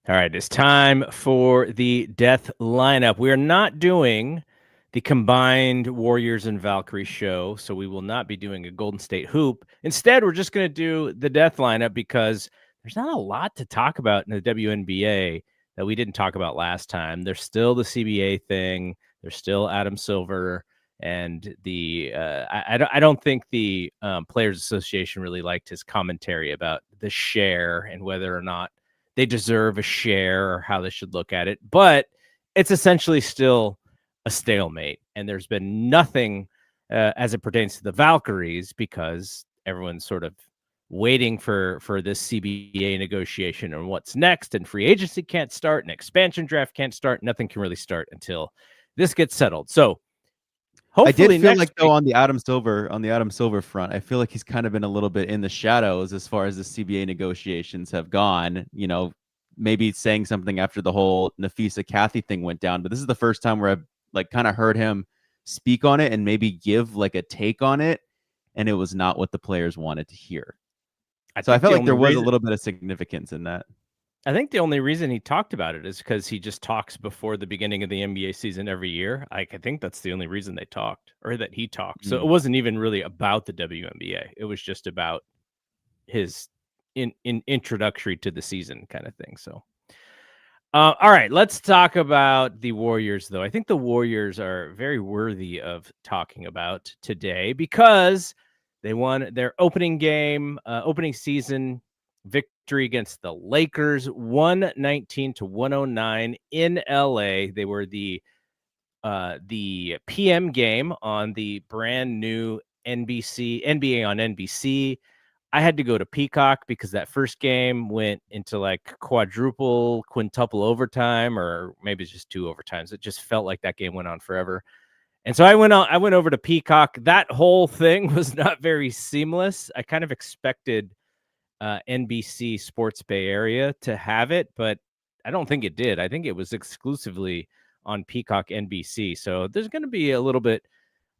All right, it's time for the death lineup. We are not doing the combined Warriors and Valkyrie show, so we will not be doing a Golden State hoop. Instead, we're just going to do the death lineup because there's not a lot to talk about in the WNBA that we didn't talk about last time. There's still the CBA thing. There's still Adam Silver, and the I don't think the Players Association really liked his commentary about the share and whether or not they deserve a share or how they should look at it. But it's essentially still a stalemate. And there's been nothing as it pertains to the Valkyries because everyone's sort of waiting for this CBA negotiation and what's next. And free agency can't start and expansion draft can't start. Nothing can really start until this gets settled. So hopefully I did feel like though week, on the Adam Silver front, I feel like he's kind of been a little bit in the shadows as far as the CBA negotiations have gone. You know, maybe saying something after the whole Nafisa Kathy thing went down, but this is the first time where I've like kind of heard him speak on it and maybe give like a take on it, and it was not what the players wanted to hear. So I felt like there was a little bit of significance in that. I think the only reason he talked about it is because he just talks before the beginning of the NBA season every year. I think that's the only reason they talked or that he talked. So it wasn't even really about the WNBA. It was just about his introductory to the season kind of thing. So, all right, let's talk about the Warriors, though. I think the Warriors are very worthy of talking about today because they won their opening game, opening season victory against the Lakers, 119-109 in LA. They were the PM game on the brand new NBA on NBC. I had to go to Peacock because that first game went into like quintuple overtime, or maybe it's just 2 overtimes. It just felt like that game went on forever. And so I went over to Peacock. That whole thing was not very seamless. I kind of expected NBC Sports Bay Area to have it, but I don't think it did. I think it was exclusively on Peacock NBC. So there's going to be a little bit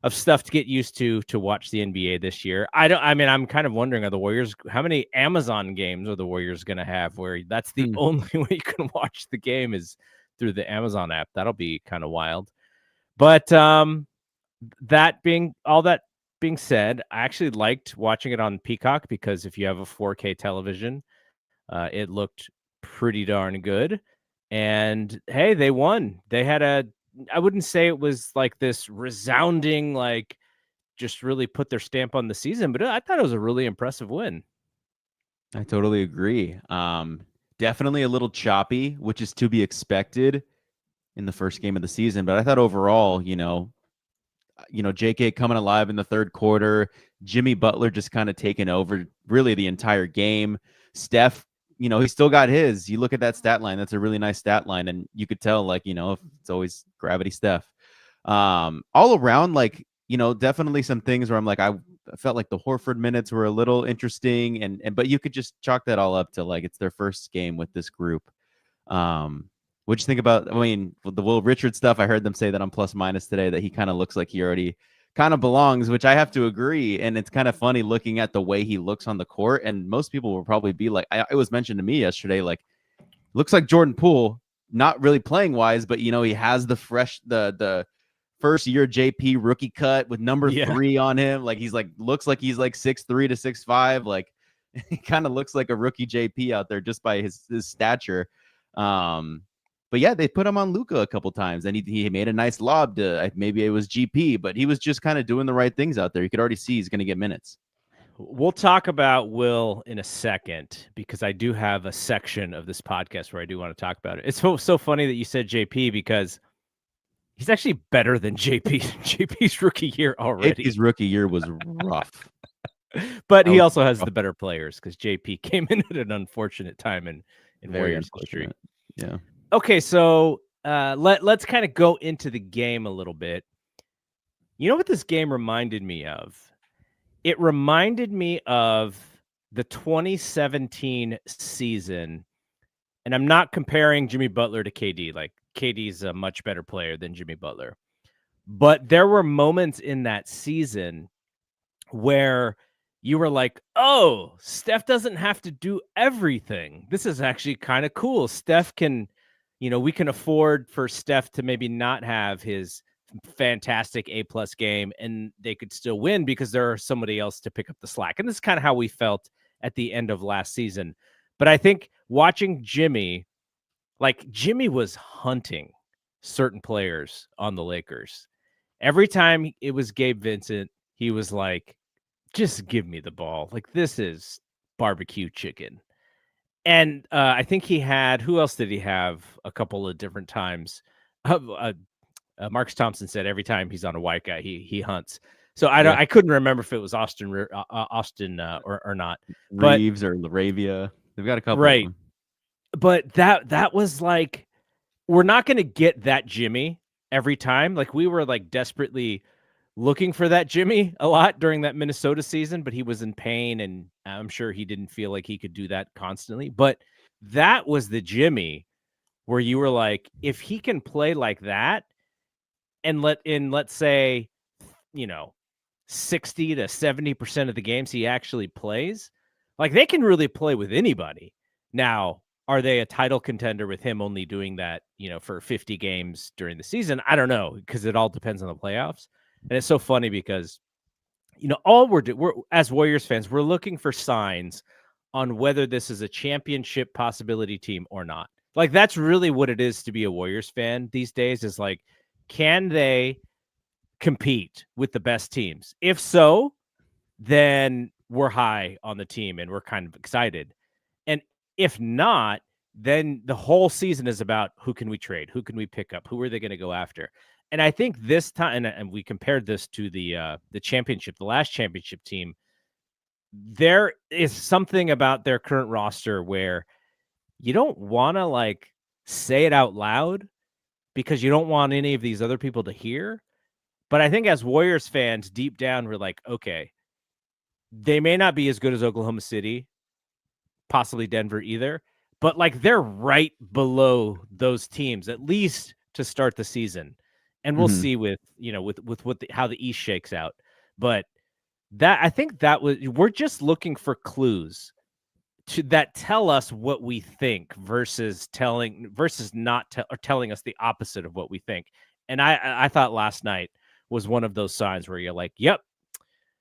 of stuff to get used to watch the NBA this year. I'm kind of wondering, are the Warriors, how many Amazon games are the Warriors going to have where that's the only way you can watch the game is through the Amazon app? That'll be kind of wild. But that being said, I actually liked watching it on Peacock because if you have a 4K television, it looked pretty darn good. And hey, they won. They had I wouldn't say it was like this resounding, like just really put their stamp on the season, but I thought it was a really impressive win. I totally agree. Definitely a little choppy, which is to be expected in the first game of the season. But I thought overall, JK coming alive in the third quarter, Jimmy Butler just kind of taking over really the entire game. Steph, he still got his. You look at that stat line, that's a really nice stat line. And you could tell, if it's always gravity Steph. All around, definitely some things where I'm like, I felt like the Horford minutes were a little interesting. But you could just chalk that all up to like, it's their first game with this group. What'd you think about, the Will Richard stuff? I heard them say that on Plus Minus today that he kind of looks like he already kind of belongs, which I have to agree. And it's kind of funny looking at the way he looks on the court. And most people will probably be like, it was mentioned to me yesterday, like, looks like Jordan Poole, not really playing wise, but, he has the first year JP rookie cut with number 3 on him. Like, looks like he's like 6'3" to 6'5". Like, he kind of looks like a rookie JP out there just by his stature. But yeah, they put him on Luka a couple times, and he made a nice lob to maybe it was GP, but he was just kind of doing the right things out there. You could already see he's going to get minutes. We'll talk about Will in a second because I do have a section of this podcast where I do want to talk about it. It's so funny that you said JP because he's actually better than JP. JP's rookie year already. JP's rookie year was rough. But he also has the better players because JP came in at an unfortunate time in Warriors history. Yeah. Okay, so let's kind of go into the game a little bit. You know what this game reminded me of? It reminded me of the 2017 season, and I'm not comparing Jimmy Butler to KD. Like, KD's a much better player than Jimmy Butler. But there were moments in that season where you were like, oh, Steph doesn't have to do everything. This is actually kind of cool. Steph can, we can afford for Steph to maybe not have his fantastic A+ game, and they could still win because there's somebody else to pick up the slack. And this is kind of how we felt at the end of last season. But I think watching Jimmy was hunting certain players on the Lakers. Every time it was Gabe Vincent, he was like, just give me the ball. Like, this is barbecue chicken. And I think he had, who else did he have a couple of different times? Marcus Thompson said every time he's on a white guy, he hunts. So I couldn't remember if it was Austin or not. Reeves or Laravia. They've got a couple right. of them. But that was like, we're not going to get that Jimmy every time. Like, we were like desperately looking for that Jimmy a lot during that Minnesota season, but he was in pain, and I'm sure he didn't feel like he could do that constantly. But that was the Jimmy where you were like, if he can play like that, and let's say, 60 to 70% of the games he actually plays, like, they can really play with anybody. Now, are they a title contender with him only doing that, for 50 games during the season? I don't know, because it all depends on the playoffs. And it's so funny because, all we're as Warriors fans, we're looking for signs on whether this is a championship possibility team or not. Like, that's really what it is to be a Warriors fan these days, is like, can they compete with the best teams? If so, then we're high on the team and we're kind of excited. And if not, then the whole season is about who can we trade? Who can we pick up? Who are they going to go after? And I think this time, and we compared this to the championship, the last championship team, there is something about their current roster where you don't want to like say it out loud because you don't want any of these other people to hear. But I think as Warriors fans, deep down, we're like, okay, they may not be as good as Oklahoma City, possibly Denver either, but like, they're right below those teams, at least to start the season. And we'll see with what how the East shakes out. But I think we're just looking for clues that tell us what we think versus not telling us the opposite of what we think. And I thought last night was one of those signs where you're like, yep,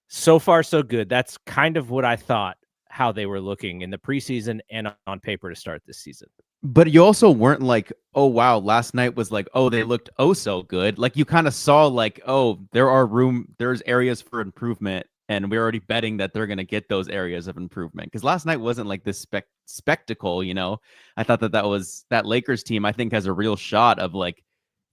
so far so good. That's kind of what I thought how they were looking in the preseason and on paper to start this season. But you also weren't like, oh, wow, last night was like, oh, they looked oh so good. Like, you kind of saw like, oh, there's areas for improvement. And we're already betting that they're going to get those areas of improvement. Because last night wasn't like this spectacle, I thought that Lakers team, I think, has a real shot of like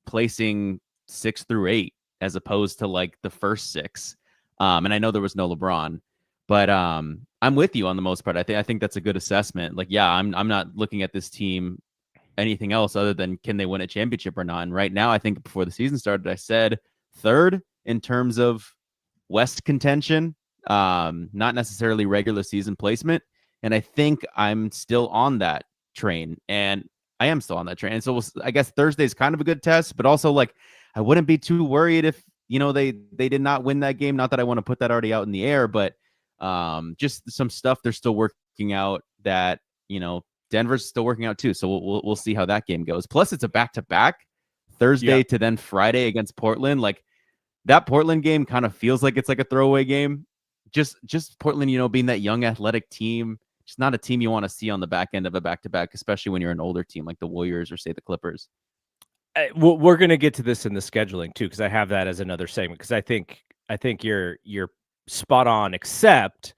placing 6 through 8 as opposed to like the first 6. And I know there was no LeBron. But I'm with you on the most part. I think that's a good assessment. Like, yeah, I'm not looking at this team anything else other than can they win a championship or not. And right now, I think before the season started, I said third in terms of West contention, not necessarily regular season placement. And I think I'm still on that train. And I am still on that train. And so I guess Thursday's kind of a good test, but also like I wouldn't be too worried if they did not win that game. Not that I want to put that already out in the air, but just some stuff they're still working out that, Denver's still working out too. So we'll see how that game goes. Plus it's a back-to-back Thursday to then Friday against Portland. Like, that Portland game kind of feels like it's like a throwaway game. Just Portland, being that young athletic team, just not a team you want to see on the back end of a back-to-back, especially when you're an older team like the Warriors or say the Clippers. We're going to get to this in the scheduling too, because I have that as another segment. Because I think you're spot on, except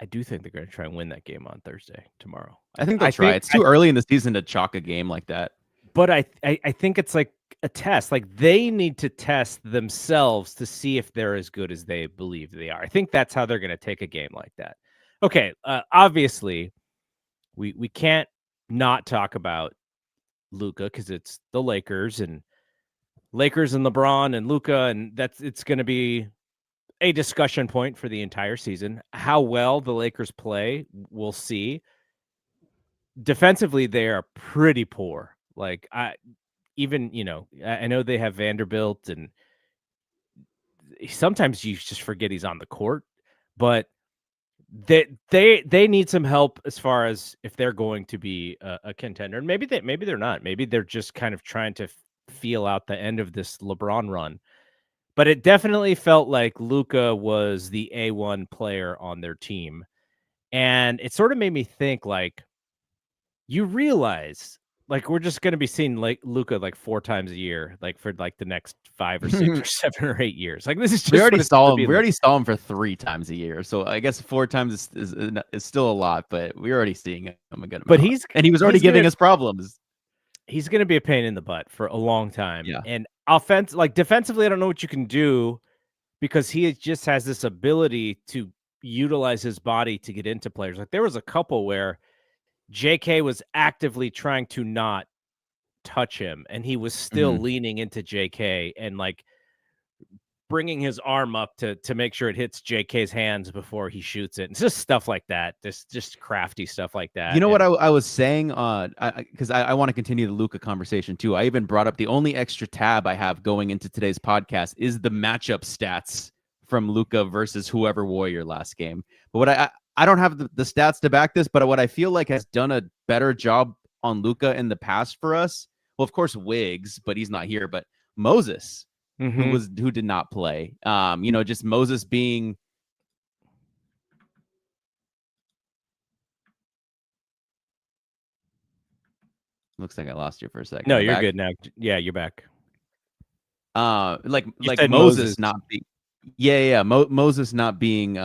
I do think they're going to try and win that game on Thursday tomorrow. I think they'll try. It's too early in the season to chalk a game like that. But I think it's like a test. Like, they need to test themselves to see if they're as good as they believe they are. I think that's how they're going to take a game like that. Okay, obviously, we can't not talk about Luka because it's the Lakers and LeBron and Luka, and it's going to be a discussion point for the entire season. How well the Lakers play, we'll see. Defensively, they are pretty poor. Like, I know they have Vanderbilt, and sometimes you just forget he's on the court, but They need some help as far as if they're going to be a contender, and maybe they're not. Maybe they're just kind of trying to feel out the end of this LeBron run. But it definitely felt like Luka was the A1 player on their team, and it sort of made me think like, you realize like we're just gonna be seeing like Luka like 4 times a year, like for like the next 5 or 6 or 7 or 8 years. Like this is We just already what it's saw gonna him. be We like. already saw him for 3 times a year. So I guess 4 times is still a lot, but we're already seeing him a good But amount. And he was already giving us problems. he's gonna be a pain in the butt for a long time. Yeah. And defensively, I don't know what you can do because he just has this ability to utilize his body to get into players. Like there was a couple where JK was actively trying to not touch him, and he was still Mhm. leaning into JK and like bringing his arm up to make sure it hits JK's hands before he shoots it. It's just stuff like that. Just crafty stuff like You that. know what And I was saying? Because I want to continue the Luka conversation too. I even brought up the only extra tab I have going into today's podcast is the matchup stats from Luka versus whoever Warrior last game. But I don't have the stats to back this, but what I feel like has done a better job on Luka in the past for us. Well, of course, Wiggs, but he's not here. But Moses, who did not play. Just Moses being. Looks like I lost you for a second. no, Am I you're back? good now. Yeah, you're back. Like You like said Moses. Moses not being, yeah, Moses not being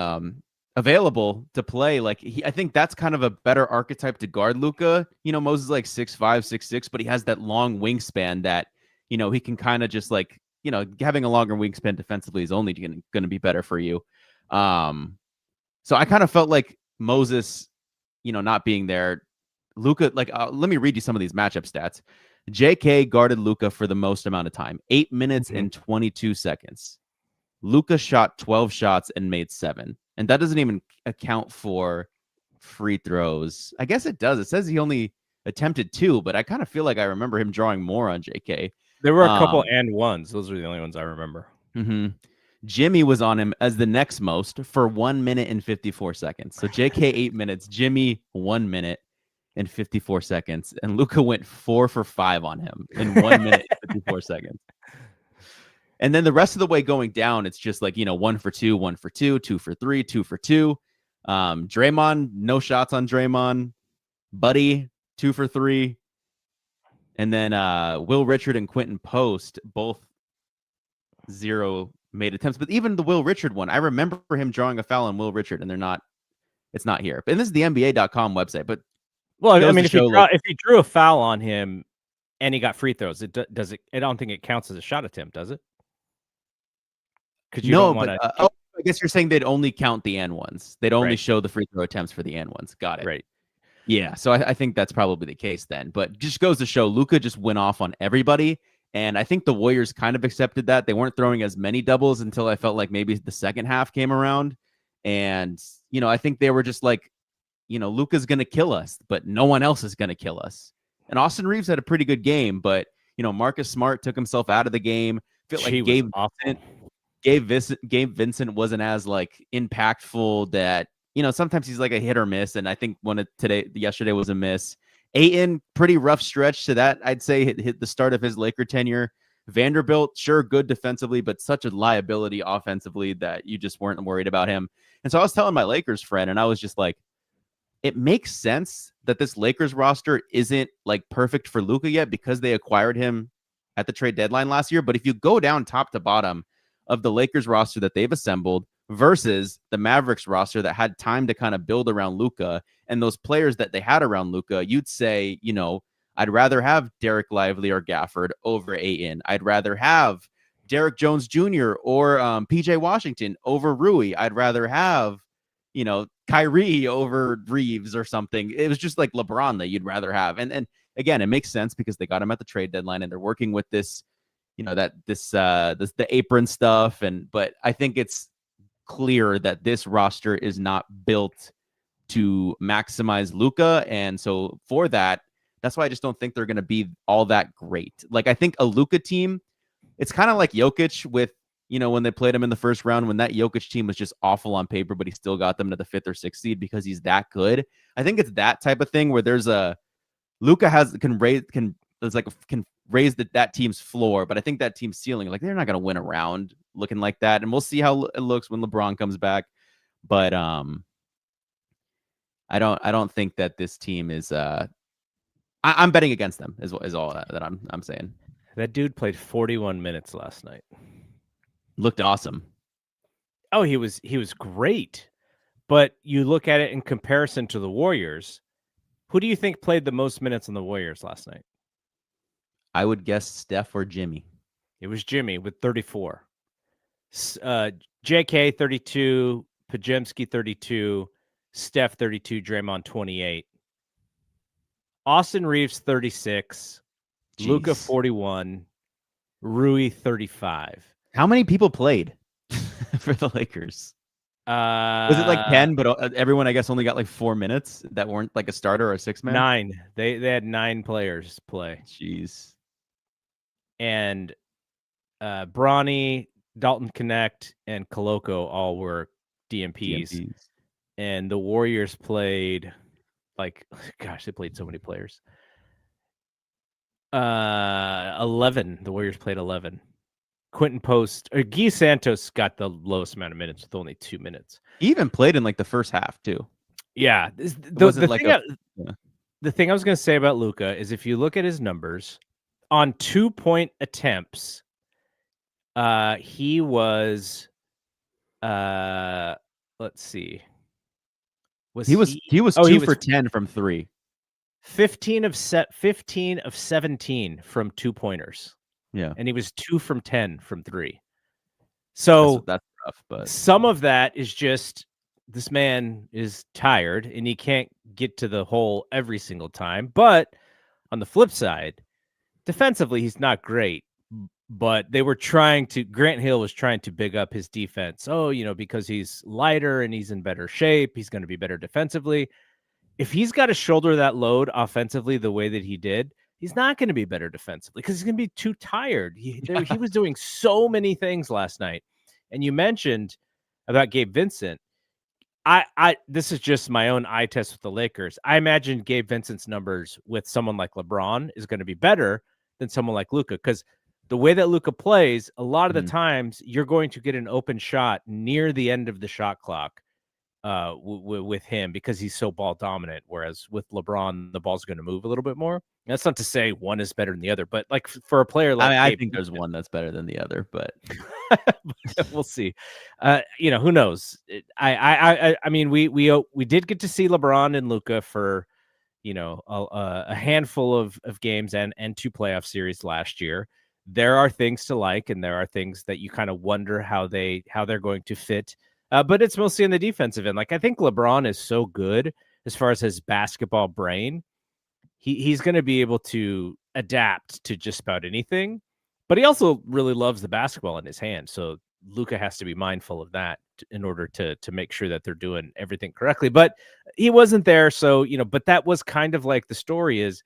available to play. Like I think that's kind of a better archetype to guard Luka. Moses is like 6'5", 6'6", but he has that long wingspan that he can kind of just like having a longer wingspan defensively is only going to be better for you. So I kind of felt like Moses, not being there, Luka, like let me read you some of these matchup stats. JK guarded Luka for the most amount of time, 8 minutes and 22 seconds. Luka shot 12 shots and made 7. And that doesn't even account for free throws. I guess it does. It says he only attempted 2, but I kind of feel like I remember him drawing more on JK. There were a couple and ones. Those were the only ones I remember. Jimmy was on him as the next most for 1 minute and 54 seconds. So JK 8 minutes, Jimmy 1 minute and 54 seconds, and Luka went 4 for 5 on him in 1 minute and 54 seconds. And then the rest of the way going down, it's just like 1 for 2, 1 for 2, 2 for 3, 2 for 2. Draymond, no shots on Draymond. Buddy, 2 for 3. And then Will Richard and Quentin Post, both 0 made attempts. But even the Will Richard one, I remember him drawing a foul on Will Richard, and it's not here. And this is the NBA.com website, but well, I mean, if he drew a foul on him and he got free throws, I don't think it counts as a shot attempt, does it? Because you don't want to. I guess you're saying they'd only count the N ones. They'd only show the free throw attempts for the N ones. Got it. Right. Yeah. So I think that's probably the case then. But just goes to show Luka just went off on everybody. And I think the Warriors kind of accepted that. They weren't throwing as many doubles until I felt like maybe the second half came around. And, I think they were just like, Luka's going to kill us, but no one else is going to kill us. And Austin Reeves had a pretty good game, but, Marcus Smart took himself out of the game. I feel like Gabe Vincent wasn't as like impactful that, sometimes he's like a hit or miss. And I think yesterday was a miss. Ayton, pretty rough stretch to that. I'd say hit the start of his Laker tenure. Vanderbilt, sure, good defensively, but such a liability offensively that you just weren't worried about him. And so I was telling my Lakers friend, and I was just like, it makes sense that this Lakers roster isn't like perfect for Luka yet because they acquired him at the trade deadline last year. But if you go down top to bottom of the Lakers roster that they've assembled versus the Mavericks roster that had time to kind of build around Luka and those players that they had around Luka, you'd say, I'd rather have Derek Lively or Gafford over Ayton. I'd rather have Derek Jones Jr. or PJ Washington over Rui. I'd rather have, Kyrie over Reeves or something. It was just like LeBron that you'd rather have. And again, it makes sense because they got him at the trade deadline and they're working with this, the apron stuff. But I think it's clear that this roster is not built to maximize Luka. And so for that's why I just don't think they're going to be all that great. Like I think a Luka team, it's kind of like Jokic with when they played him in the first round, when that Jokic team was just awful on paper, but he still got them to the 5th or 6th seed because he's that good. I think it's that type of thing where there's a Luka can raise that team's floor, but I think that team's ceiling, like they're not going to win a round looking like that, and we'll see how it looks when LeBron comes back. But I don't think that this team is. I'm betting against them. Is all that I'm saying. That dude played 41 minutes last night. Looked awesome. Oh, he was great. But you look at it in comparison to the Warriors. Who do you think played the most minutes on the Warriors last night? I would guess Steph or Jimmy. It was Jimmy with 34. JK 32, Pajemski 32, Steph 32, Draymond 28. Austin Reeves 36, Luka 41, Rui 35. How many people played for the Lakers? Was it like 10, but everyone, I guess, only got like 4 minutes that weren't like a starter or a 6-man? 9. They had 9 players play. Jeez. And Bronny, Dalton Connect, and Koloko all were DMPs. And the Warriors played they played so many players. 11. The Warriors played 11. Quentin Post or Guy Santos got the lowest amount of minutes with only 2 minutes. He even played in like the first half too. Yeah. The thing I was going to say about Luka is if you look at his numbers on 2-point attempts, he was, let's see. He was 2 for 10 from 3. 15 of 17 from 2-pointers. Yeah. And he was 2 from 10 from 3. So that's rough, but some of that is just this man is tired and he can't get to the hole every single time. But on the flip side, defensively, he's not great. But Grant Hill was trying to big up his defense. Oh, because he's lighter and he's in better shape, he's going to be better defensively. If he's got to shoulder that load offensively the way that he did, he's not going to be better defensively because he's going to be too tired. He was doing so many things last night. And you mentioned about Gabe Vincent. This is just my own eye test with the Lakers. I imagine Gabe Vincent's numbers with someone like LeBron is going to be better than someone like Luka because the way that Luka plays, a lot of the times you're going to get an open shot near the end of the shot clock with him because he's so ball dominant. Whereas with LeBron, the ball's going to move a little bit more. That's not to say one is better than the other, but like for a player like I think there's one that's better than the other, but we'll see. Who knows? I mean, we did get to see LeBron and Luka for a handful of games and 2 playoff series last year. There are things to like, and there are things that you kind of wonder how they're going to fit. But it's mostly in the defensive end. Like I think LeBron is so good as far as his basketball brain. He's going to be able to adapt to just about anything, but he also really loves the basketball in his hand. So Luka has to be mindful of that in order to make sure that they're doing everything correctly. But he wasn't there, so but that was kind of like the story is.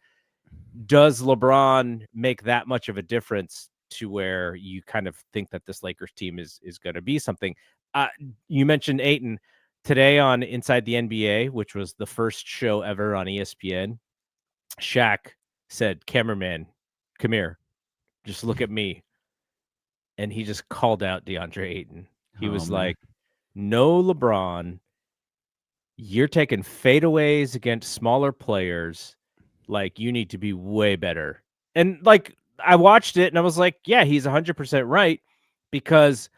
Does LeBron make that much of a difference to where you kind of think that this Lakers team is going to be something? You mentioned Ayton today on Inside the NBA, which was the first show ever on ESPN. Shaq said, "Cameraman, come here. Just look at me." And he just called out DeAndre Ayton. He was like, "No, LeBron, you're taking fadeaways against smaller players. Like, you need to be way better." And like, I watched it and I was like, yeah, he's 100% right, because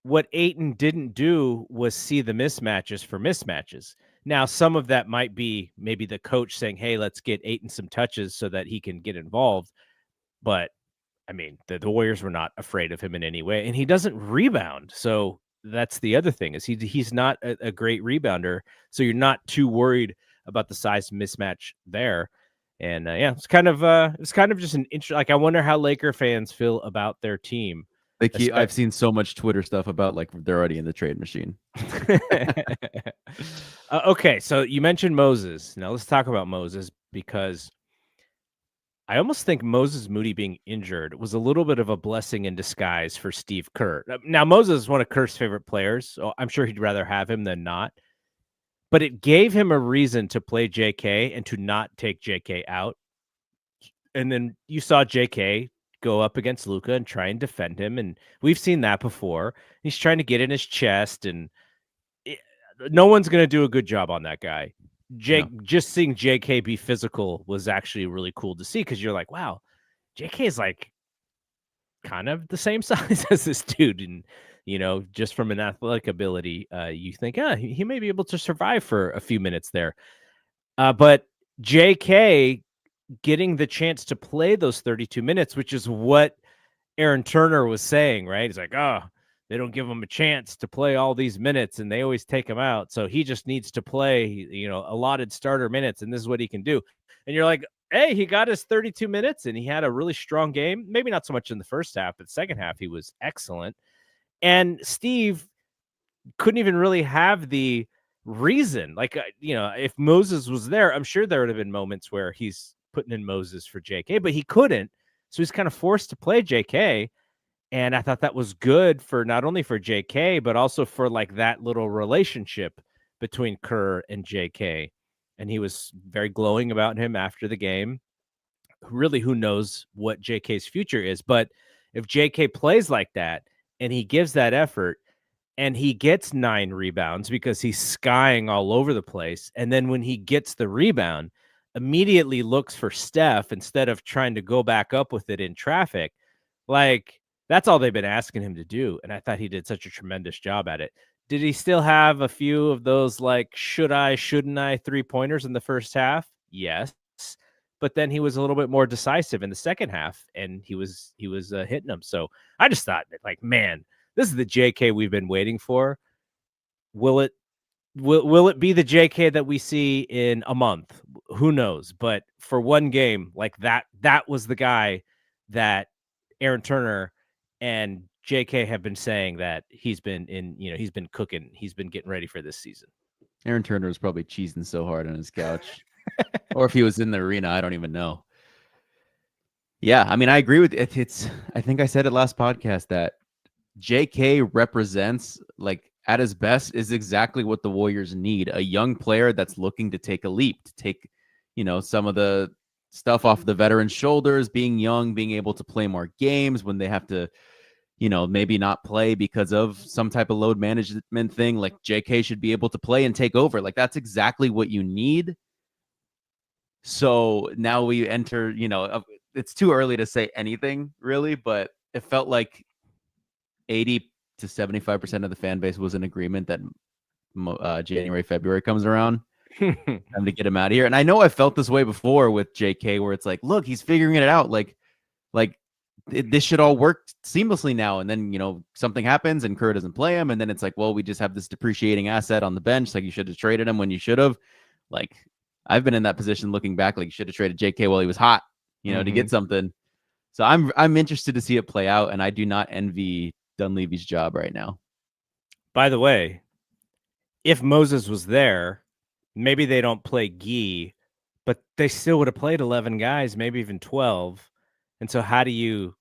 what Ayton didn't do was see the mismatches for mismatches. Now, some of that might be maybe the coach saying, hey, let's get Ayton some touches so that he can get involved. But I mean, the Warriors were not afraid of him in any way, and he doesn't rebound. So that's the other thing is he's not a great rebounder. So you're not too worried about the size mismatch there. And it's kind of just an interesting. Like, I wonder how Laker fans feel about their team. I've seen so much Twitter stuff about like they're already in the trade machine. Okay, so you mentioned Moses. Now let's talk about Moses, because I almost think Moses Moody being injured was a little bit of a blessing in disguise for Steve Kerr. Now, Moses is one of Kerr's favorite players, so I'm sure he'd rather have him than not. But it gave him a reason to play JK and to not take JK out. And then you saw JK go up against Luka and try and defend him. And we've seen that before. He's trying to get in his chest, and no one's going to do a good job on that guy. Just seeing JK be physical was actually really cool to see, because you're like, wow, JK is like kind of the same size as this dude. And, just from an athletic ability, you think, he may be able to survive for a few minutes there. But JK getting the chance to play those 32 minutes, which is what Aaron Turner was saying, right? He's like, they don't give him a chance to play all these minutes and they always take him out. So he just needs to play, allotted starter minutes, and this is what he can do. And you're like, hey, he got his 32 minutes and he had a really strong game. Maybe not so much in the first half, but second half, he was excellent. And Steve couldn't even really have the reason. Like, if Moses was there, I'm sure there would have been moments where he's putting in Moses for JK, but he couldn't. So he's kind of forced to play JK. And I thought that was good for not only for JK, but also for like that little relationship between Kerr and JK. And he was very glowing about him after the game. Really, who knows what JK's future is? But if JK plays like that and he gives that effort and he gets 9 rebounds because he's skying all over the place, and then when he gets the rebound, immediately looks for Steph instead of trying to go back up with it in traffic, like, that's all they've been asking him to do. And I thought he did such a tremendous job at it. Did he still have a few of those, like, should I, shouldn't I 3-pointers in the first half? Yes. But then he was a little bit more decisive in the second half, and he was hitting them. So I just thought, like, man, this is the JK we've been waiting for. Will it be the JK that we see in a month? Who knows? But for one game, like that was the guy that Aaron Turner and JK have been saying that he's been cooking. He's been getting ready for this season. Aaron Turner was probably cheesing so hard on his couch. Or if he was in the arena, I don't even know. Yeah, I mean, I agree with it. I think I said it last podcast that JK represents, like, at his best, is exactly what the Warriors need. A young player that's looking to take a leap, to take, some of the stuff off the veteran's shoulders, being young, being able to play more games when they have to, maybe not play because of some type of load management thing. Like, JK should be able to play and take over. Like, that's exactly what you need. So now we enter, it's too early to say anything really, but it felt like 80 to 75% of the fan base was in agreement that January, February comes around. Time to get him out of here. And I know I felt this way before with JK, where it's like, look, he's figuring it out. This should all work seamlessly now. And then, something happens and Kerr doesn't play him. And then it's like, well, we just have this depreciating asset on the bench. Like, you should have traded him when you should have. Like, I've been in that position looking back, like, you should have traded JK while he was hot, to get something. So I'm interested to see it play out. And I do not envy Dunleavy's job right now. By the way, if Moses was there, maybe they don't play Gee, but they still would have played 11 guys, maybe even 12. And so how do you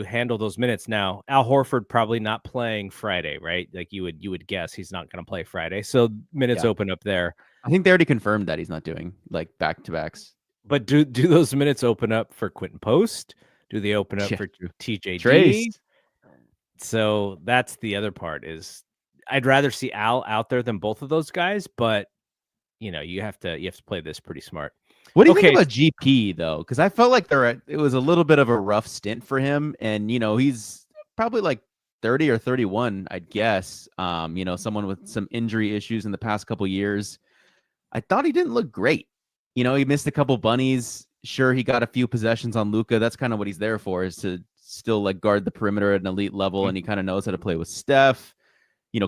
handle those minutes? Now, Al Horford probably not playing Friday, right? Like, you would guess he's not going to play Friday. So minutes open up there. I think they already confirmed that he's not doing, like, back-to-backs. But do those minutes open up for Quentin Post? Do they open up for TJD? Trace. So that's the other part, is I'd rather see Al out there than both of those guys, but you have to play this pretty smart. What do you think about GP though? Because I felt like it was a little bit of a rough stint for him, and he's probably like 30 or 31, I'd guess. Someone with some injury issues in the past couple years. I thought he didn't look great. He missed a couple bunnies. Sure, he got a few possessions on Luka. That's kind of what he's there for, is to still, like, guard the perimeter at an elite level, and he kind of knows how to play with Steph,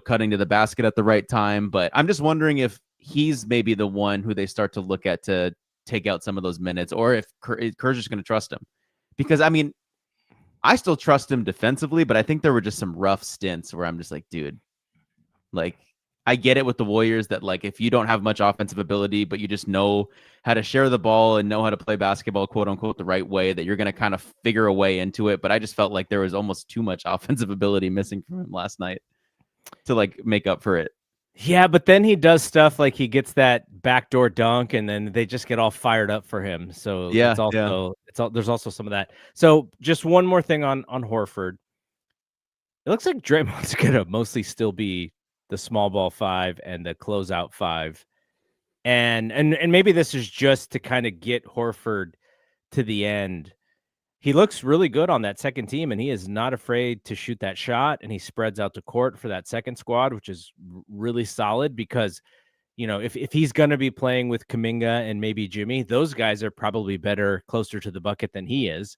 cutting to the basket at the right time. But I'm just wondering if he's maybe the one who they start to look at to take out some of those minutes, or if Kerr's just going to trust him. Because, I mean, I still trust him defensively, but I think there were just some rough stints where I'm just like, dude, like, I get it with the Warriors that like if you don't have much offensive ability, but you just know how to share the ball and know how to play basketball, quote unquote, the right way, that you're going to kind of figure a way into it. But I just felt like there was almost too much offensive ability missing from him last night to like make up for it. Yeah, but then he does stuff like he gets that backdoor dunk, and then they just get all fired up for him. So Yeah, it's also there's also some of that. So just one more thing on Horford. It looks like Draymond's gonna mostly still be the small ball 5 and the closeout 5. And maybe this is just to kind of get Horford to the end. He looks really good on that second team, and he is not afraid to shoot that shot, and he spreads out the court for that second squad, which is really solid because, if he's going to be playing with Kuminga and maybe Jimmy, those guys are probably better closer to the bucket than he is.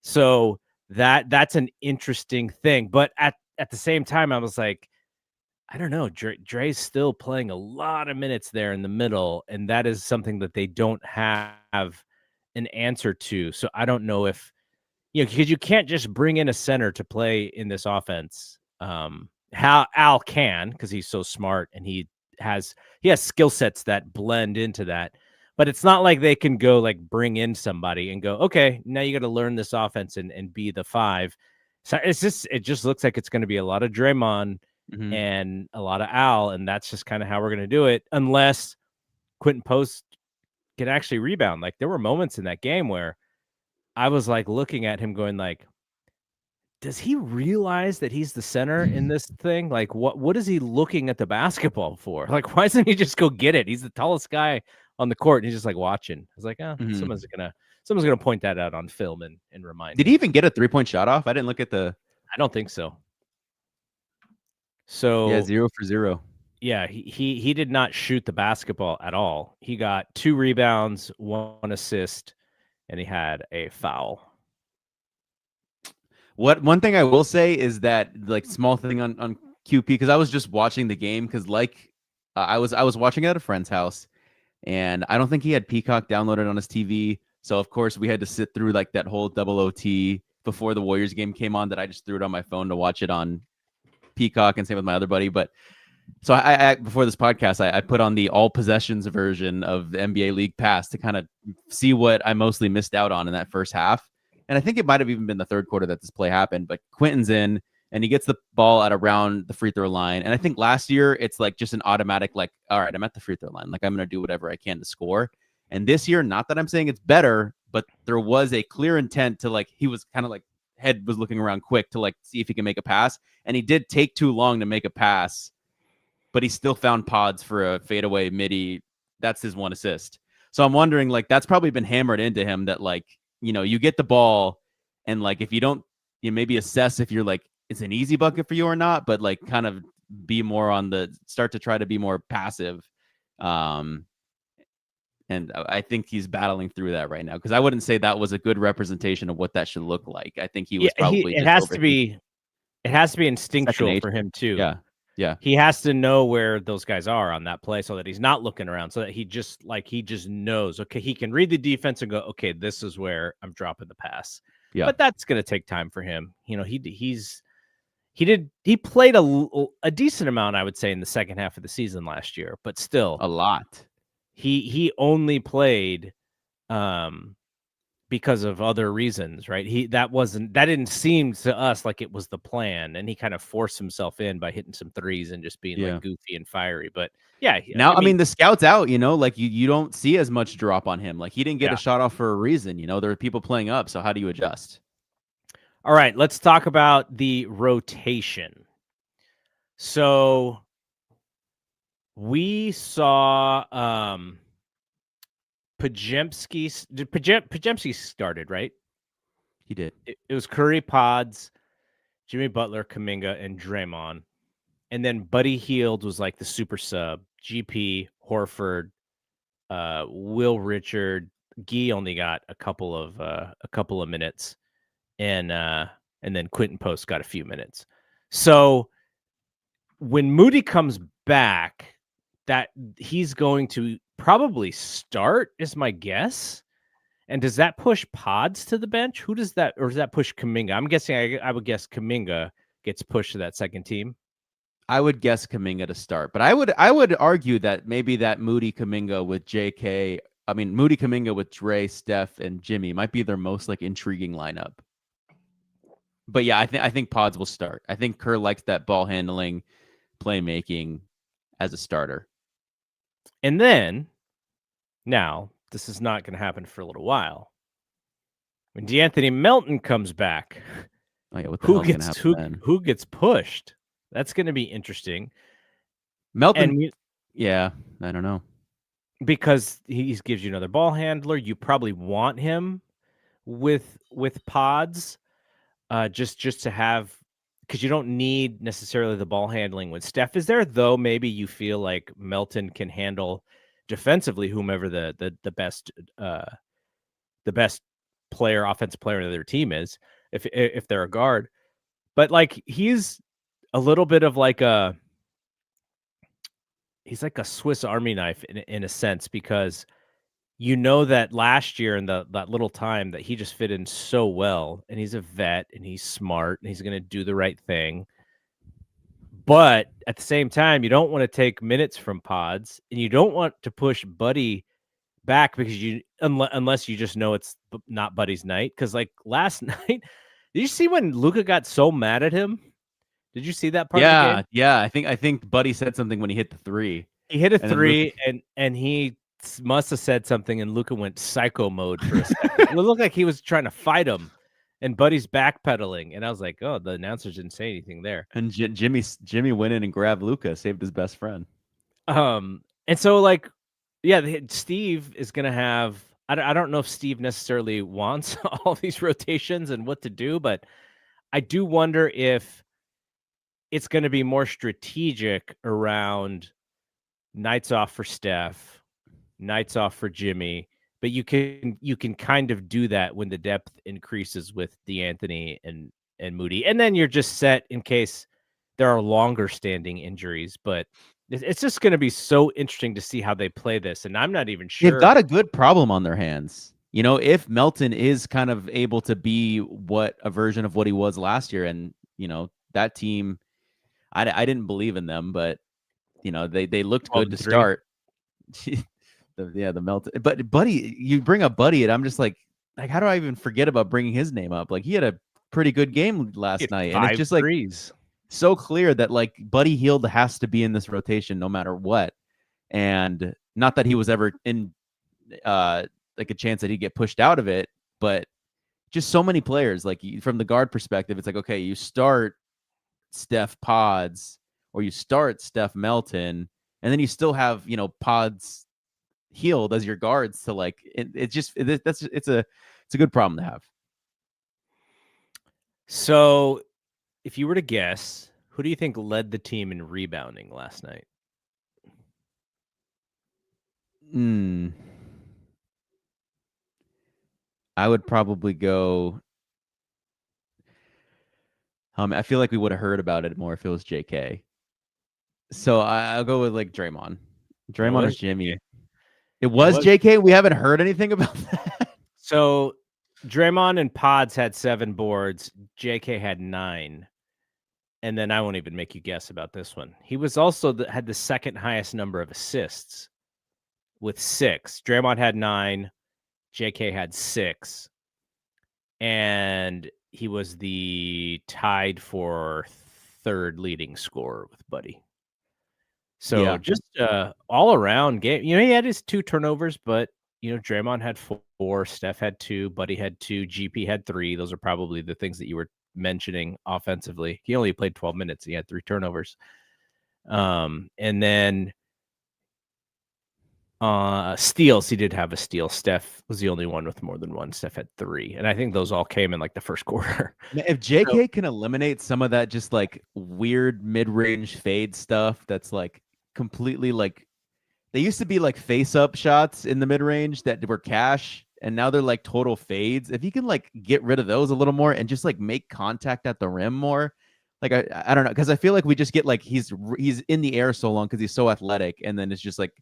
So that's an interesting thing. But at the same time, I was like, I don't know. Dre's still playing a lot of minutes there in the middle, and that is something that they don't have an answer to. So I don't know if, because you can't just bring in a center to play in this offense. How Al can, because he's so smart and he has skill sets that blend into that. But it's not like they can go like bring in somebody and go, okay, now you got to learn this offense and be the 5. So it just looks like it's going to be a lot of Draymond and a lot of Al, and that's just kind of how we're going to do it, unless Quentin Post can actually rebound. Like there were moments in that game where I was like looking at him going like, does he realize that he's the center in this thing? Like what is he looking at the basketball for? Like, why doesn't he just go get it? He's the tallest guy on the court, and he's just like watching. I was like, someone's gonna point that out on film and remind Did me. he even get a 3-point shot off? I didn't look at the. I don't think so. So yeah, 0 for 0. Yeah, he did not shoot the basketball at all. He got 2 rebounds, 1 assist, and he had a foul. One thing I will say is that like small thing on QP, because I was just watching the game because I was watching at a friend's house, and I don't think he had Peacock downloaded on his TV. So of course we had to sit through like that whole double OT before the Warriors game came on. That I just threw it on my phone to watch it on Peacock, and same with my other buddy. But so I before this podcast, I put on the all possessions version of the NBA League Pass to kind of see what I mostly missed out on in that first half. And I think it might have even been the third quarter that this play happened, but Quentin's in and he gets the ball at around the free throw line. And I think last year it's like just an automatic, like, all right, I'm at the free throw line. Like I'm going to do whatever I can to score. And this year, not that I'm saying it's better, but there was a clear intent to like, he was kind of like head was looking around quick to like see if he can make a pass. And he did take too long to make a pass, but he still found pods for a fadeaway midi. That's his 1 assist. So I'm wondering, like, that's probably been hammered into him that like, you get the ball and like, if you don't, you maybe assess if you're like, it's an easy bucket for you or not, but like kind of be more on the start to try to be more passive. And I think he's battling through that right now. Cause I wouldn't say that was a good representation of what that should look like. I think he was probably, it has to be instinctual for him too. Yeah. Yeah. He has to know where those guys are on that play so that he's not looking around, so that he just knows, okay, he can read the defense and go, okay, this is where I'm dropping the pass. Yeah. But that's going to take time for him. He played a decent amount, I would say, in the second half of the season last year, but still a lot. He only played because of other reasons, right? That didn't seem to us like it was the plan, and he kind of forced himself in by hitting some threes and just being like goofy and fiery. But yeah, now I mean the scout's out, like you don't see as much drop on him. Like he didn't get a shot off for a reason. There are people playing up, so how do you adjust? All right, let's talk about the rotation. So we saw Pajemski started, right? He did. It was Curry, Pods, Jimmy Butler, Kuminga, and Draymond. And then Buddy Hield was like the super sub. GP, Horford, Will Richard. Guy only got a couple of minutes. And then Quentin Post got a few minutes. So when Moody comes back, that he's going to probably start is my guess. And does that push Pods to the bench? Who does that, or does that push Kuminga? I'm guessing I would guess Kuminga gets pushed to that second team. I would guess Kuminga to start, but I would argue that maybe that Moody Kuminga with JK, I mean Moody Kuminga with Dre, Steph, and Jimmy might be their most like intriguing lineup. But yeah, I think Pods will start. I think Kerr likes that ball handling, playmaking as a starter. And then, now, this is not going to happen for a little while. When DeAnthony Melton comes back, Oh yeah, what the hell's gonna happen then? who gets pushed? That's going to be interesting. Melton, yeah, I don't know. Because he gives you another ball handler. You probably want him with Pods, just to have, because you don't need necessarily the ball handling when Steph is there. Though maybe you feel like Melton can handle defensively whomever the best player, offensive player of their team is, if they're a guard. But like he's a little bit of like he's like a Swiss Army knife in a sense, because you know that last year in that little time that he just fit in so well, and he's a vet and he's smart and he's going to do the right thing. But at the same time, you don't want to take minutes from Pods, and you don't want to push Buddy back because unless you just know it's not Buddy's night. Because like last night, did you see when Luka got so mad at him? Did you see that part of the game? Yeah. I think Buddy said something when he hit the three. He hit a three, and he must have said something, and Luka went psycho mode for a second. It looked like he was trying to fight him, and Buddy's backpedaling, and I was like, "Oh, the announcers didn't say anything there." And Jimmy went in and grabbed Luka, saved his best friend. And so like, yeah, Steve is gonna have. I don't know if Steve necessarily wants all these rotations and what to do, but I do wonder if it's going to be more strategic around nights off for Steph, nights off for Jimmy, but you can kind of do that when the depth increases with DeAnthony and Moody, and then you're just set in case there are longer standing injuries. But it's just going to be so interesting to see how they play this, and I'm not even sure. They've got a good problem on their hands. You know, if Melton is kind of able to be a version of what he was last year, and you know that team, I didn't believe in them, but you know they looked good to start. The Melton, but Buddy, you bring up Buddy, and I'm just like how do I even forget about bringing his name up? Like he had a pretty good game last night, and it's just like so clear that like Buddy Hield has to be in this rotation no matter what. And not that he was ever in like a chance that he'd get pushed out of it, but just so many players, like from the guard perspective, it's like, okay, you start Steph Pods or you start Steph Melton, and then you still have, you know, Pods Hield as your guards to like, it's a good problem to have. So if you were to guess, who do you think led the team in rebounding last night? I would probably go. I feel like we would have heard about it more if it was JK. So I'll go with like Draymond. Draymond or Jimmy. It was JK. We haven't heard anything about that. So Draymond and Pods had 7 boards. JK had 9. And then I won't even make you guess about this one. He was also had the second highest number of assists with 6. Draymond had 9. JK had 6. And he was the tied for 3rd leading scorer with Buddy. So just all around game. You know, he had his 2 turnovers, but you know, Draymond had 4, Steph had 2, Buddy had 2, GP had 3. Those are probably the things that you were mentioning offensively. He only played 12 minutes. He had 3 turnovers. And then steals, he did have a steal. Steph was the only one with more than 1. Steph had 3. And I think those all came in like the first quarter. If JK can eliminate some of that just like weird mid-range fade stuff that's like completely like, they used to be like face-up shots in the mid-range that were cash, and now they're like total fades. If you can like get rid of those a little more and just like make contact at the rim more, like I don't know, because I feel like we just get like he's in the air so long because he's so athletic, and then it's just like,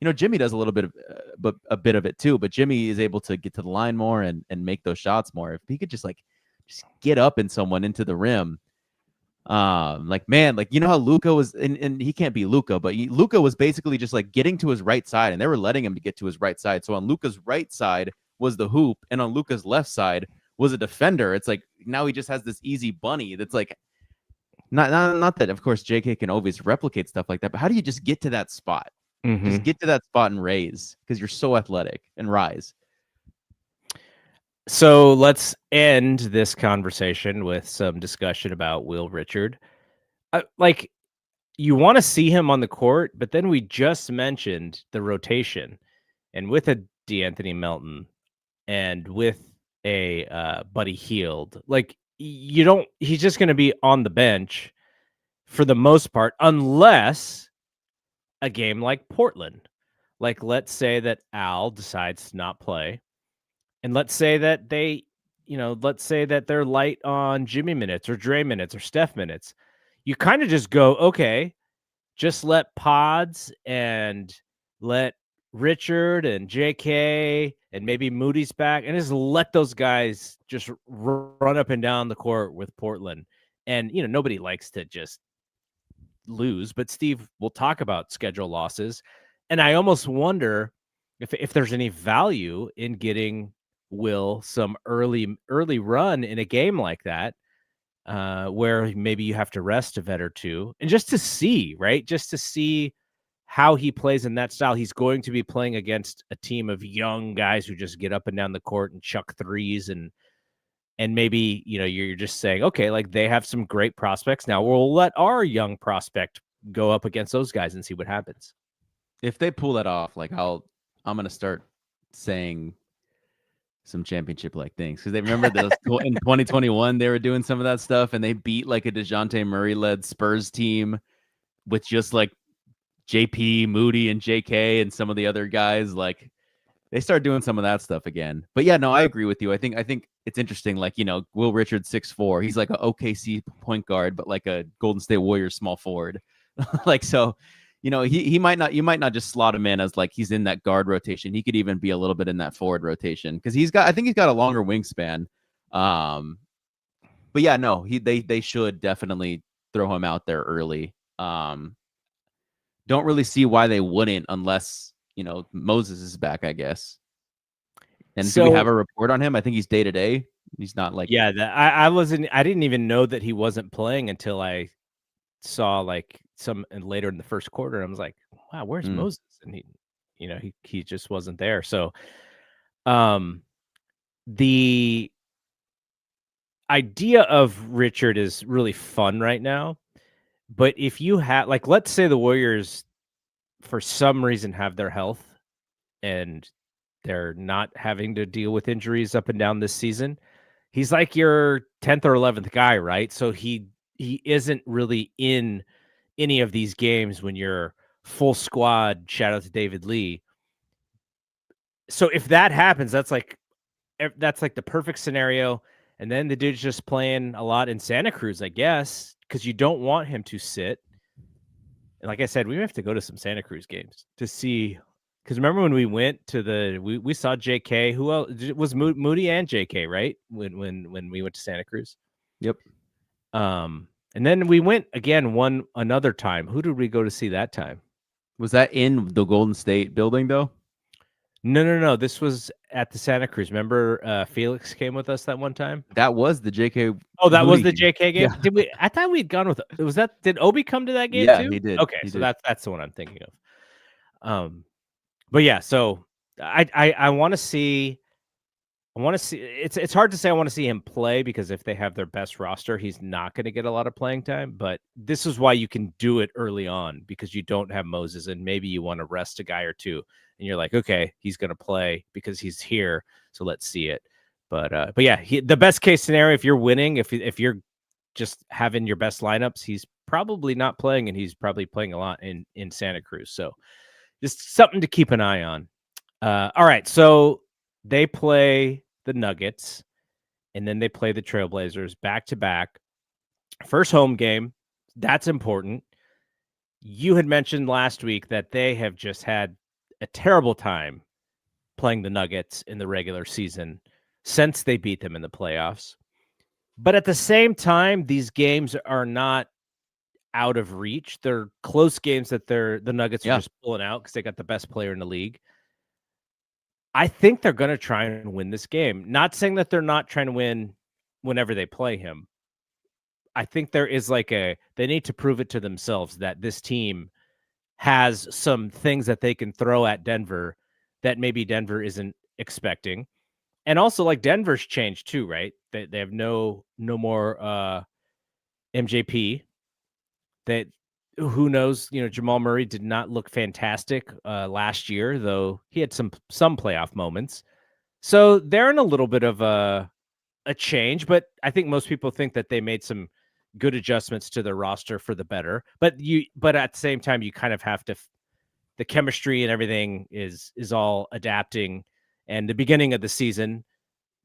you know, Jimmy does a little bit of a bit of it too, but Jimmy is able to get to the line more and make those shots more. If he could just get up in someone into the rim, Like, man, like, you know how Luka was, and he can't be Luka, but Luka was basically just like getting to his right side, and they were letting him to get to his right side. So on Luka's right side was the hoop, and on Luka's left side was a defender. It's like now he just has this easy bunny that's like not that of course JK can always replicate stuff like that, but how do you just get to that spot? Just get to that spot and raise because you're so athletic and rise. So let's end this conversation with some discussion about Will Richard. Like, you want to see him on the court, but then we just mentioned the rotation, and with a DeAnthony Melton and with a Buddy Hield, like he's just going to be on the bench for the most part, unless a game like Portland, like let's say that Al decides to not play. And let's say that let's say that they're light on Jimmy minutes or Dre minutes or Steph minutes. You kind of just go, okay, just let Pods and let Richard and JK and maybe Moody's back and just let those guys just run up and down the court with Portland. And, nobody likes to just lose, but Steve will talk about schedule losses. And I almost wonder if there's any value in getting Will some early run in a game like that, where maybe you have to rest a vet or two, and just to see, right? Just to see how he plays in that style. He's going to be playing against a team of young guys who just get up and down the court and chuck threes, and maybe, you're just saying, okay, like they have some great prospects. Now we'll let our young prospect go up against those guys and see what happens. If they pull that off, like I'm going to start saying some championship like things because they remember those in 2021 they were doing some of that stuff and they beat like a DeJounte Murray led Spurs team with just like JP, Moody, and JK and some of the other guys. Like they start doing some of that stuff again. But yeah, no, I agree with you. I think it's interesting. Like, Will Richard 6'4", he's like an OKC point guard, but like a Golden State Warriors small forward. Like, so you might not just slot him in as like he's in that guard rotation. He could even be a little bit in that forward rotation because I think he's got a longer wingspan. But yeah, no, they should definitely throw him out there early. Don't really see why they wouldn't unless Moses is back, I guess. And so, do we have a report on him? I think he's day to day. He's not like I didn't even know that he wasn't playing until I saw like some later in the first quarter. I was like, wow, where's Moses? And he just wasn't there. So the idea of Richard is really fun right now. But if you have, like, let's say the Warriors for some reason have their health and they're not having to deal with injuries up and down this season, he's like your 10th or 11th guy, right? So he isn't really in any of these games when you're full squad. Shout out to David Lee. So if that happens, that's like the perfect scenario. And then the dude's just playing a lot in Santa Cruz, I guess, because you don't want him to sit. And like I said, we have to go to some Santa Cruz games to see. Because remember when we went to we saw JK. Who else was Moody and JK, right? When we went to Santa Cruz. Yep. And then we went again another time. Who did we go to see that time? Was that in the Golden State building though? No. This was at the Santa Cruz. Remember Felix came with us that one time? That was the JK. Oh, that was the JK game? Yeah. I thought we'd gone with did Obi come to that game too? Yeah, he did. Okay, so that's the one I'm thinking of. But yeah, so I want to see it's hard to say I want to see him play because if they have their best roster, he's not going to get a lot of playing time. But this is why you can do it early on because you don't have Moses and maybe you want to rest a guy or two. And you're like, okay, he's going to play because he's here. So let's see it. But yeah, the best case scenario, if you're winning, if you're just having your best lineups, he's probably not playing and he's probably playing a lot in Santa Cruz. So just something to keep an eye on. All right. So they play the Nuggets and then they play the Trailblazers back to back. First home game. That's important. You had mentioned last week that they have just had a terrible time playing the Nuggets in the regular season since they beat them in the playoffs. But at the same time, these games are not out of reach. They're close games that the Nuggets are Yeah. just pulling out because they got the best player in the league. I think they're going to try and win this game. Not saying that they're not trying to win whenever they play him. I think there is they need to prove it to themselves that this team has some things that they can throw at Denver that maybe Denver isn't expecting. And also, Denver's changed too, right? They have no more MJP. That who knows? Jamal Murray did not look fantastic last year, though he had some playoff moments. So they're in a little bit of a change, but I think most people think that they made some good adjustments to their roster for the better. But at the same time, you kind of have to. The chemistry and everything is all adapting. And the beginning of the season,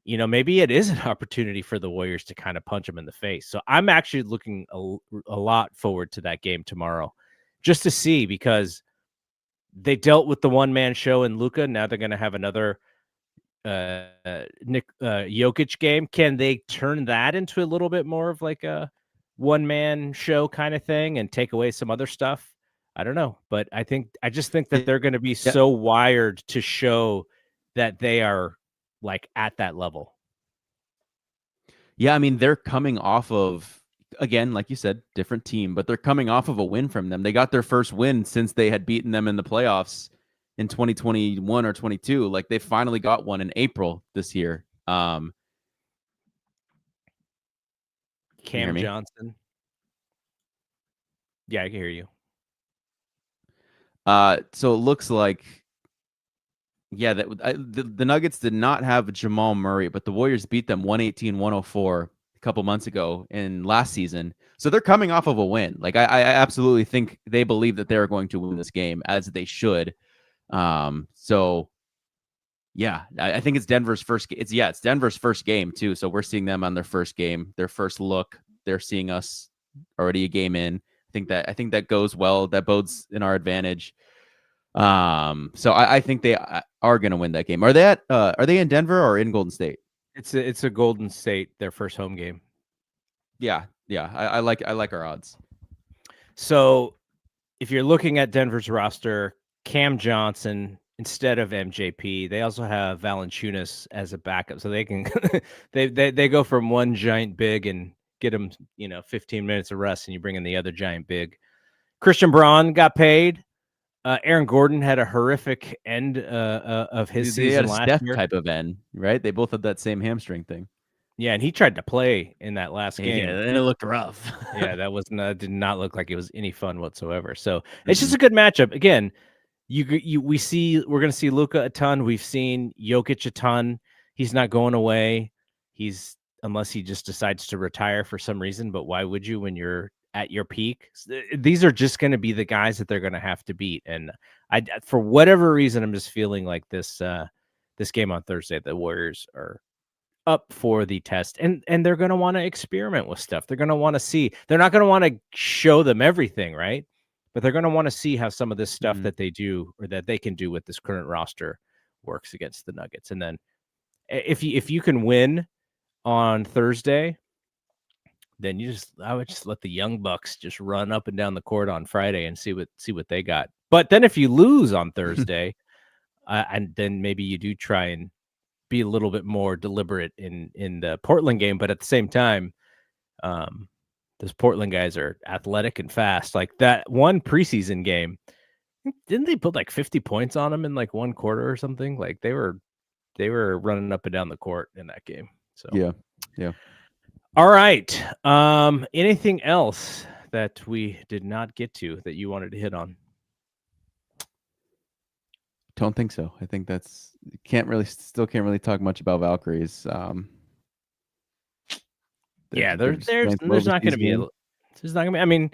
maybe it is an opportunity for the Warriors to kind of punch them in the face. So I'm actually looking a lot forward to that game tomorrow, just to see, because they dealt with the one-man show in Luka. Now they're going to have another Jokic game. Can they turn that into a little bit more of a one-man show kind of thing and take away some other stuff? I don't know, but I just think that they're going to be so wired to show that they are at that level. Yeah, I mean, they're coming off of, again, like you said, different team, but they're coming off of a win from them. They got their first win since they had beaten them in the playoffs in 2021 or 22. They finally got one in April this year. Cam Johnson. Yeah, I can hear you. So it looks like, yeah, the Nuggets did not have Jamal Murray, but the Warriors beat them 118-104 a couple months ago in last season. So they're coming off of a win. I absolutely think they believe that they're going to win this game, as they should. So yeah, I think it's Denver's first. It's Denver's first game too. So we're seeing them on their first game, their first look. They're seeing us already a game in. I think that goes well. That bodes in our advantage. So I think they are going to win that game. Are they in Denver or in Golden State? It's a Golden State, their first home game. Yeah. I like our odds. So if you're looking at Denver's roster, Cam Johnson instead of MJP, they also have Valanciunas as a backup, so they can they go from one giant big and get him 15 minutes of rest, and you bring in the other giant big. Christian Braun got paid. Aaron Gordon had a horrific end of his season last Steph year. Type of end, right? They both had that same hamstring thing. Yeah, and he tried to play in that last game. Yeah, and it looked rough. Yeah, did not look like it was any fun whatsoever. So it's just a good matchup. Again, we're going to see Luka a ton. We've seen Jokic a ton. He's not going away. Unless he just decides to retire for some reason. But why would you when you're at your peak? These are just going to be the guys that they're going to have to beat. And for whatever reason, I'm just feeling like this game on Thursday, the Warriors are up for the test, and they're going to want to experiment with stuff. They're going to want to see. They're not going to want to show them everything, right? But they're going to want to see how some of this stuff that they do or that they can do with this current roster works against the Nuggets. And then if you can win on Thursday, then I would just let the young bucks just run up and down the court on Friday and see what they got. But then if you lose on Thursday, and then maybe you do try and be a little bit more deliberate in the Portland game. But at the same time, those Portland guys are athletic and fast. Like that one preseason game, didn't they put 50 points on them in one quarter or something? Like they were running up and down the court in that game. So yeah. All right. Anything else that we did not get to that you wanted to hit on? Don't think so. I think can't really talk much about Valkyries. There's not going to be. There's not going to be. I mean,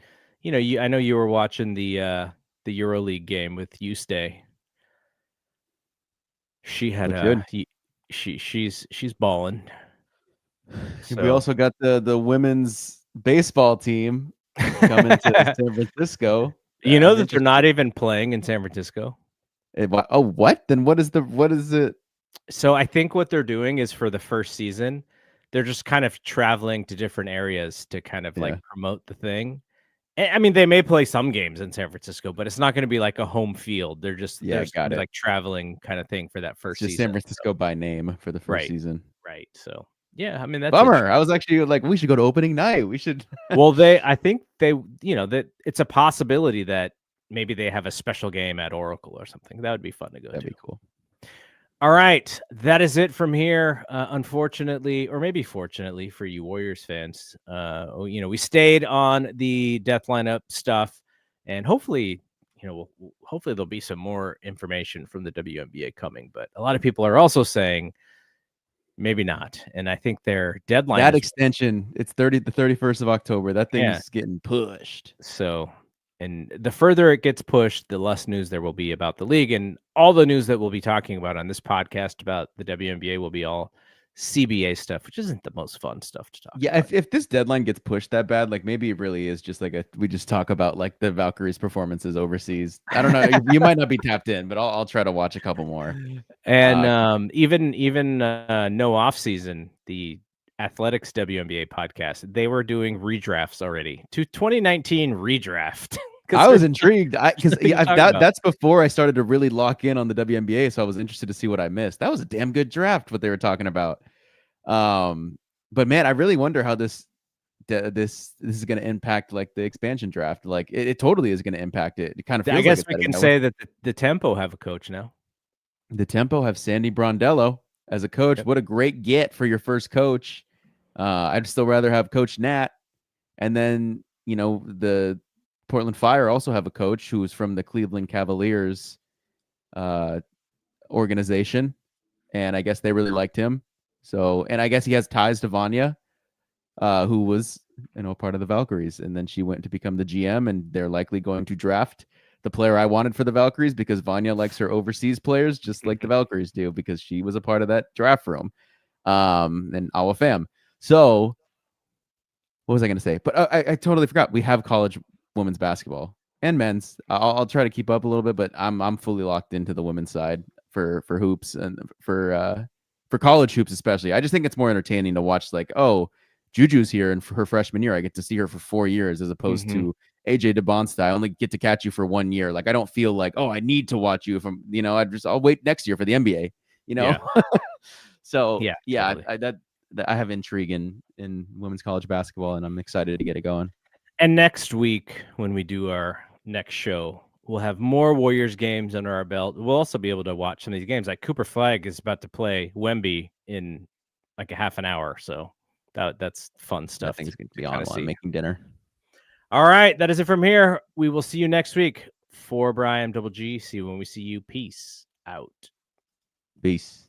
I know you were watching the EuroLeague game with Ustay. She had she's balling. So. We also got the women's baseball team coming to San Francisco. You know that they're not even playing in San Francisco. Oh, what? Then what is it? So I think what they're doing is for the first season, they're just kind of traveling to different areas to kind of like Yeah. promote the thing. I mean, they may play some games in San Francisco, but it's not going to be like a home field. They're just Yeah, there's got it. like traveling kind of thing for that It's first just season. San Francisco by name for the first Right, season. right. So yeah, I mean that's Bummer. I interesting. was actually like, we should go to opening night. We should. Well, I think they, that it's a possibility that maybe they have a special game at Oracle or something. That would be fun to go That'd to. be cool. All right, that is it from here. Unfortunately, or maybe fortunately for you Warriors fans, we stayed on the death lineup stuff, and hopefully, hopefully there'll be some more information from the WNBA coming. But a lot of people are also saying maybe not, and I think their deadline That is extension, it's the 31st of October. That yeah. thing's getting pushed. So, and the further it gets pushed, the less news there will be about the league. And all the news that we'll be talking about on this podcast about the WNBA will be all CBA stuff, which isn't the most fun stuff to talk Yeah, about. if this deadline gets pushed that bad, like maybe it really is just like we just talk about like the Valkyries' performances overseas. I don't know. You might not be tapped in, but I'll try to watch a couple more. And even no off season, the Athletics WNBA podcast, they were doing redrafts already to 2019 redraft. I was intrigued because about. that's before I started to really lock in on the WNBA, so I was interested to see what I missed. That was a damn good draft, what they were talking about. But man, I really wonder how this is going to impact like the expansion draft. Like it totally is going to impact it. It kind of feels I guess like we it's can say that the Tempo have a coach now. The Tempo have Sandy Brondello as a coach. Yep. What a great get for your first coach. I'd still rather have Coach Nat. And then, the Portland Fire also have a coach who is from the Cleveland Cavaliers organization. And I guess they really liked him. So, and I guess he has ties to Vanya, who was, part of the Valkyries. And then she went to become the GM, and they're likely going to draft the player I wanted for the Valkyries because Vanya likes her overseas players just like the Valkyries do because she was a part of that draft room. And Awa Fam. So what was I going to say? But I totally forgot. We have college women's basketball and men's. I'll try to keep up a little bit, but I'm fully locked into the women's side for hoops and for college hoops especially. I just think it's more entertaining to watch like, oh, Juju's here, and for her freshman year, I get to see her for 4 years as opposed to AJ DeBonsta. I only get to catch you for 1 year. Like I don't feel like, oh, I need to watch you from, I'll wait next year for the NBA, Yeah. So yeah, totally. I have intrigue in women's college basketball, and I'm excited to get it going. And next week, when we do our next show, we'll have more Warriors games under our belt. We'll also be able to watch some of these games. Like Cooper Flag is about to play Wemby in like a half an hour. So that's fun stuff. That thing's going to be on while while I'm making dinner. All right. That is it from here. We will see you next week. For Brian Double G. See you when we see you. Peace out. Peace.